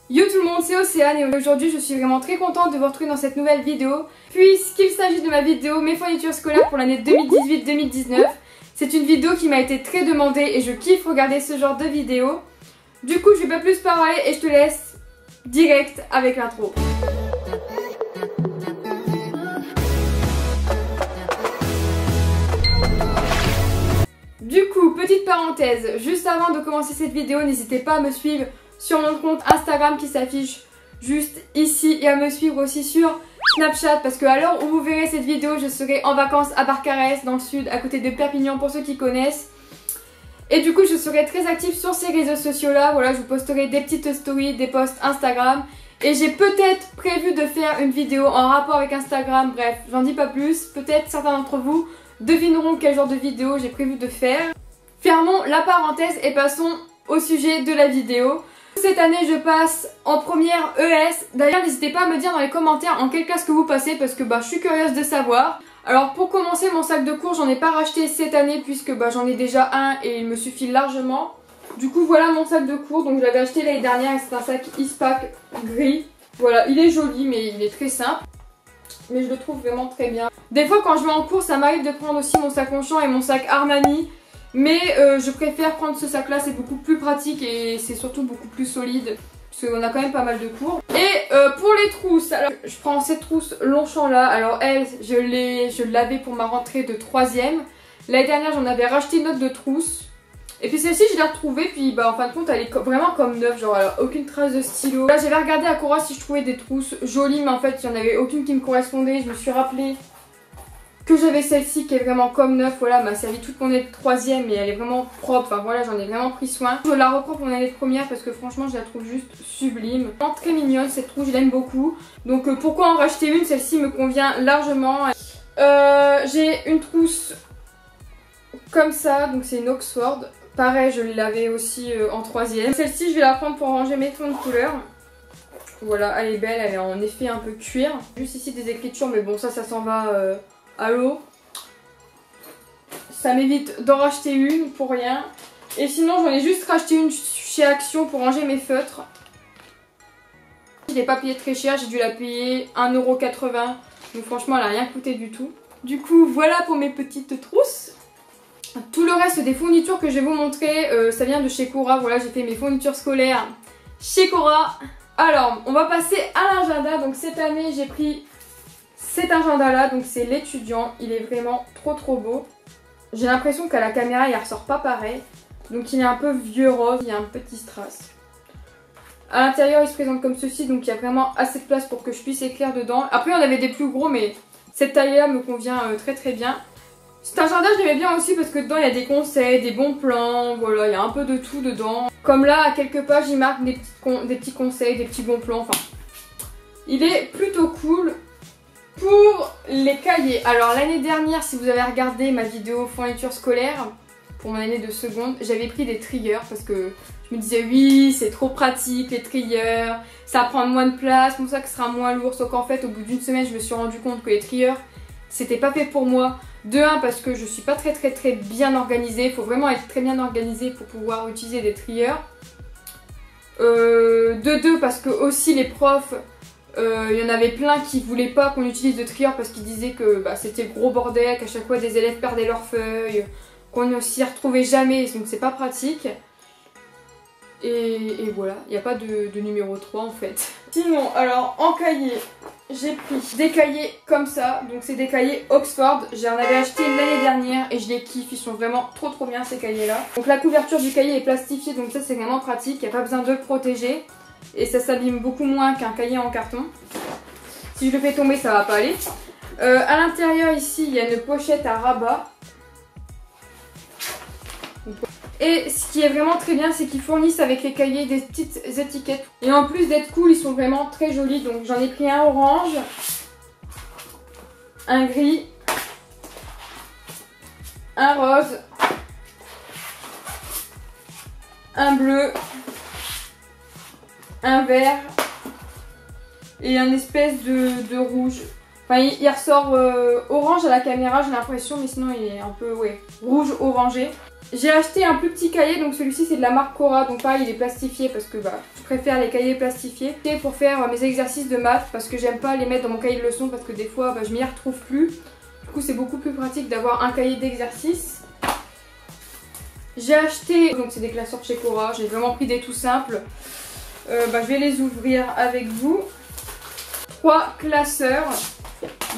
Yo tout le monde, c'est Océane et aujourd'hui je suis vraiment très contente de vous retrouver dans cette nouvelle vidéo puisqu'il s'agit de ma vidéo mes fournitures scolaires pour l'année 2018-2019. C'est une vidéo qui m'a été très demandée et je kiffe regarder ce genre de vidéo. Du coup je vais pas plus parler et je te laisse direct avec l'intro. Du coup, petite parenthèse, juste avant de commencer cette vidéo, n'hésitez pas à me suivre sur mon compte Instagram qui s'affiche juste ici et à me suivre aussi sur Snapchat parce que à l'heure où vous verrez cette vidéo, je serai en vacances à Barcarès dans le sud, à côté de Perpignan pour ceux qui connaissent. Et du coup, je serai très active sur ces réseaux sociaux là, voilà, je vous posterai des petites stories, des posts Instagram. Et j'ai peut-être prévu de faire une vidéo en rapport avec Instagram, bref, j'en dis pas plus, peut-être certains d'entre vous devineront quel genre de vidéo j'ai prévu de faire. Fermons la parenthèse et passons au sujet de la vidéo. Cette année je passe en première ES, d'ailleurs n'hésitez pas à me dire dans les commentaires en quelle classe que vous passez parce que je suis curieuse de savoir. Alors pour commencer, mon sac de cours j'en ai pas racheté cette année puisque j'en ai déjà un et il me suffit largement. Du coup voilà mon sac de cours, donc je l'avais acheté l'année dernière et c'est un sac Eastpak gris. Voilà, il est joli mais il est très simple. Mais je le trouve vraiment très bien. Des fois quand je vais en cours ça m'arrive de prendre aussi mon sac Longchamp et mon sac Armani. Mais je préfère prendre ce sac là, c'est beaucoup plus pratique et c'est surtout beaucoup plus solide. Parce qu'on a quand même pas mal de cours. Et pour les trousses, alors je prends cette trousse Longchamp là. Alors elle, je l'avais pour ma rentrée de 3ème. L'année dernière j'en avais racheté une autre de trousse. Et puis celle-ci je l'ai retrouvée, puis en fin de compte elle est vraiment comme neuve, genre elle a aucune trace de stylo. Là j'avais regardé à Cora si je trouvais des trousses jolies, mais en fait il n'y en avait aucune qui me correspondait. Je me suis rappelé que j'avais celle-ci qui est vraiment comme neuve, voilà, m'a servi toute mon année de 3ème et elle est vraiment propre, enfin voilà, j'en ai vraiment pris soin. Je la reprends pour mon année de première parce que franchement je la trouve juste sublime. Vraiment très mignonne cette trousse, je l'aime beaucoup. Donc pourquoi en racheter une, celle-ci me convient largement. J'ai une trousse comme ça, donc c'est une Oxford. Pareil, je l'avais aussi en 3ème. Celle-ci je vais la prendre pour ranger mes tons de couleur. Voilà, elle est belle, elle est en effet un peu cuir. Juste ici des écritures, mais bon ça s'en va à l'eau. Ça m'évite d'en racheter une pour rien. Et sinon j'en ai juste racheté une chez Action pour ranger mes feutres. Je l'ai pas payé très cher, j'ai dû la payer 1,80 €. Donc franchement elle a rien coûté du tout. Du coup voilà pour mes petites trousses. Tout le reste des fournitures que je vais vous montrer, ça vient de chez Cora. Voilà, j'ai fait mes fournitures scolaires chez Cora. Alors, on va passer à l'agenda. Donc cette année, j'ai pris cet agenda là. Donc c'est l'étudiant. Il est vraiment trop beau. J'ai l'impression qu'à la caméra, il ressort pas pareil. Donc il est un peu vieux rose, il y a un petit strass. À l'intérieur, il se présente comme ceci. Donc il y a vraiment assez de place pour que je puisse écrire dedans. Après, on avait des plus gros, mais cette taille là me convient très bien. Cet agenda je l'aimais bien aussi parce que dedans il y a des conseils, des bons plans, voilà, il y a un peu de tout dedans. Comme là à quelques pages il marque des petits conseils, des petits bons plans, enfin il est plutôt cool. Pour les cahiers, alors l'année dernière si vous avez regardé ma vidéo fourniture scolaire pour mon année de seconde, j'avais pris des trieurs parce que je me disais oui c'est trop pratique les trieurs, ça prend moins de place, pour ça que ce sera moins lourd, sauf qu'en fait au bout d'une semaine je me suis rendu compte que les trieurs c'était pas fait pour moi. De 1 parce que je suis pas très bien organisée, il faut vraiment être très bien organisée pour pouvoir utiliser des trieurs. De 2 parce que aussi les profs, il y en avait plein qui voulaient pas qu'on utilise de trieurs parce qu'ils disaient que c'était le gros bordel, qu'à chaque fois des élèves perdaient leurs feuilles, qu'on ne s'y retrouvait jamais, donc c'est pas pratique. Et voilà, il n'y a pas de numéro 3 en fait. Sinon, alors en cahier, j'ai pris des cahiers comme ça. Donc c'est des cahiers Oxford. J'en avais acheté l'année dernière et je les kiffe. Ils sont vraiment trop bien ces cahiers là. Donc la couverture du cahier est plastifiée, donc ça c'est vraiment pratique. Il n'y a pas besoin de le protéger. Et ça s'abîme beaucoup moins qu'un cahier en carton. Si je le fais tomber, ça va pas aller. À l'intérieur ici, il y a une pochette à rabat. Et ce qui est vraiment très bien, c'est qu'ils fournissent avec les cahiers des petites étiquettes. Et en plus d'être cool, ils sont vraiment très jolis. Donc j'en ai pris un orange, un gris, un rose, un bleu, un vert et un espèce de rouge. Enfin, il ressort orange à la caméra, j'ai l'impression, mais sinon il est un peu rouge orangé. J'ai acheté un plus petit cahier, donc celui-ci c'est de la marque Cora, donc pareil il est plastifié parce que je préfère les cahiers plastifiés. Et pour faire mes exercices de maths parce que j'aime pas les mettre dans mon cahier de leçons parce que des fois je m'y retrouve plus. Du coup c'est beaucoup plus pratique d'avoir un cahier d'exercice. J'ai acheté, donc c'est des classeurs chez Cora, j'ai vraiment pris des tout simples. Je vais les ouvrir avec vous. 3 classeurs.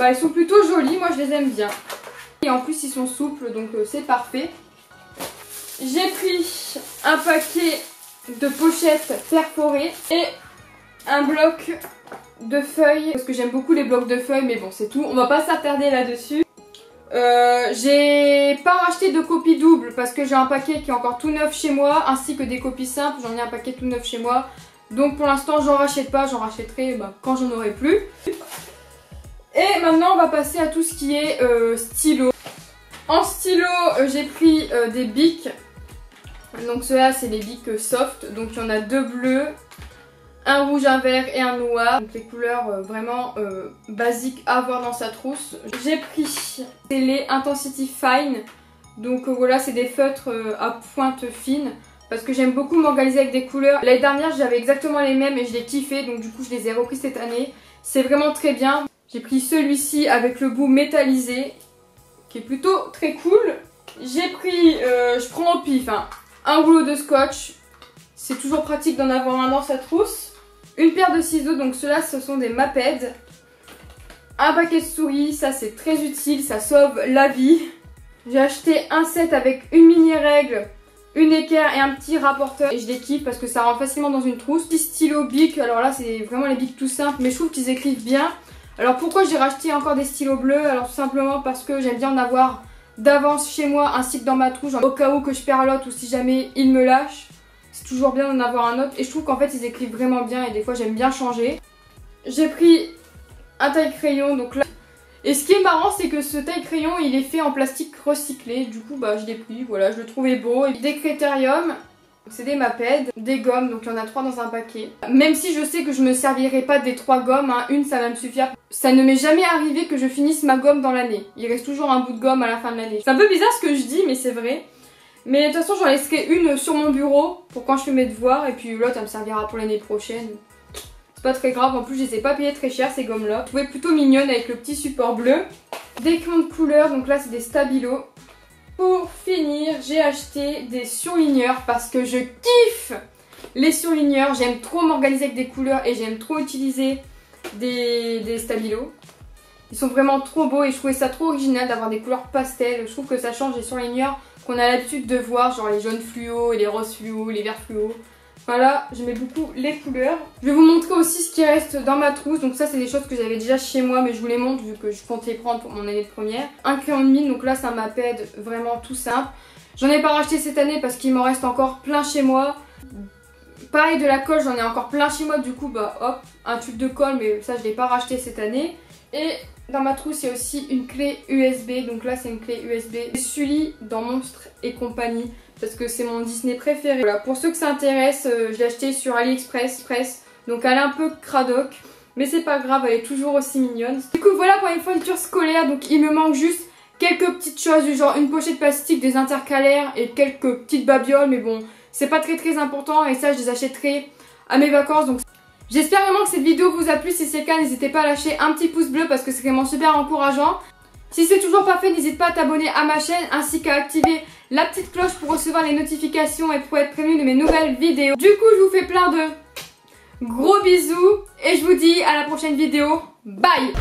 Ils sont plutôt jolis, moi je les aime bien. Et en plus ils sont souples donc c'est parfait. J'ai pris un paquet de pochettes perforées et un bloc de feuilles. Parce que j'aime beaucoup les blocs de feuilles mais bon c'est tout, on va pas s'attarder là-dessus. J'ai pas racheté de copies doubles parce que j'ai un paquet qui est encore tout neuf chez moi ainsi que des copies simples, j'en ai un paquet tout neuf chez moi. Donc pour l'instant j'en rachète pas, j'en rachèterai quand j'en aurai plus. Et maintenant on va passer à tout ce qui est stylo. En stylo j'ai pris des bics. Donc ceux-là c'est les bics soft, donc il y en a 2 bleus, un rouge, un vert et un noir. Donc les couleurs vraiment basiques à avoir dans sa trousse. J'ai pris les Intensity Fine. Donc voilà c'est des feutres à pointe fine. Parce que j'aime beaucoup m'organiser avec des couleurs. L'année dernière j'avais exactement les mêmes et je les kiffais. Donc du coup je les ai repris cette année. C'est vraiment très bien. J'ai pris celui-ci avec le bout métallisé. Qui est plutôt très cool. J'ai pris, je prends au pif, un rouleau de scotch. C'est toujours pratique d'en avoir un dans sa trousse. Une paire de ciseaux, donc ceux-là ce sont des Maped. Un paquet de souris, ça c'est très utile, ça sauve la vie. J'ai acheté un set avec une mini règle, une équerre et un petit rapporteur. Et je les kiffe parce que ça rentre facilement dans une trousse. Petit stylo bic, alors là c'est vraiment les bics tout simples, mais je trouve qu'ils écrivent bien. Alors pourquoi j'ai racheté encore des stylos bleus? Alors tout simplement parce que j'aime bien en avoir d'avance chez moi ainsi que dans ma trousse, au cas où que je perds l'autre ou si jamais il me lâche. C'est toujours bien d'en avoir un autre et je trouve qu'en fait ils écrivent vraiment bien et des fois j'aime bien changer. J'ai pris un taille-crayon donc là. Et ce qui est marrant c'est que ce taille-crayon il est fait en plastique recyclé, du coup je l'ai pris, voilà, je le trouvais beau. Et des Critérium, c'est des Maped, des gommes, donc il y en a 3 dans un paquet. Même si je sais que je me servirai pas des 3 gommes, une ça va me suffire. Ça ne m'est jamais arrivé que je finisse ma gomme dans l'année. Il reste toujours un bout de gomme à la fin de l'année. C'est un peu bizarre ce que je dis mais c'est vrai. Mais de toute façon j'en laisserai une sur mon bureau pour quand je fais mes devoirs et puis l'autre elle me servira pour l'année prochaine. C'est pas très grave, en plus je les ai pas payées très cher ces gommes là. Je trouvais plutôt mignonne avec le petit support bleu. Des crayons de couleur, donc là c'est des Stabilo. Pour finir, j'ai acheté des surligneurs parce que je kiffe les surligneurs. J'aime trop m'organiser avec des couleurs et j'aime trop utiliser des Stabilo. Ils sont vraiment trop beaux et je trouvais ça trop original d'avoir des couleurs pastel. Je trouve que ça change des surligneurs qu'on a l'habitude de voir, genre les jaunes fluo, les roses fluo, les verts fluo. Voilà, j'aimais beaucoup les couleurs. Je vais vous montrer aussi ce qui reste dans ma trousse. Donc ça c'est des choses que j'avais déjà chez moi mais je vous les montre vu que je comptais les prendre pour mon année de première. Un crayon de mine, donc là c'est un Maped vraiment tout simple. J'en ai pas racheté cette année parce qu'il m'en reste encore plein chez moi. Pareil de la colle, j'en ai encore plein chez moi, du coup hop, un tube de colle mais ça je l'ai pas racheté cette année. Et dans ma trousse il y a aussi une clé USB, donc là c'est une clé USB Sully dans Monstres et compagnie. Parce que c'est mon Disney préféré. Voilà, pour ceux que ça intéresse, je l'ai acheté sur AliExpress. Donc elle est un peu cradoc. Mais c'est pas grave, elle est toujours aussi mignonne. Du coup voilà pour les fournitures scolaires. Donc il me manque juste quelques petites choses du genre une pochette plastique, des intercalaires et quelques petites babioles. Mais bon, c'est pas très important et ça je les achèterai à mes vacances. Donc j'espère vraiment que cette vidéo vous a plu. Si c'est le cas, n'hésitez pas à lâcher un petit pouce bleu parce que c'est vraiment super encourageant. Si c'est toujours pas fait, n'hésite pas à t'abonner à ma chaîne ainsi qu'à activer la petite cloche pour recevoir les notifications et pour être prévenu de mes nouvelles vidéos. Du coup, je vous fais plein de gros bisous et je vous dis à la prochaine vidéo. Bye!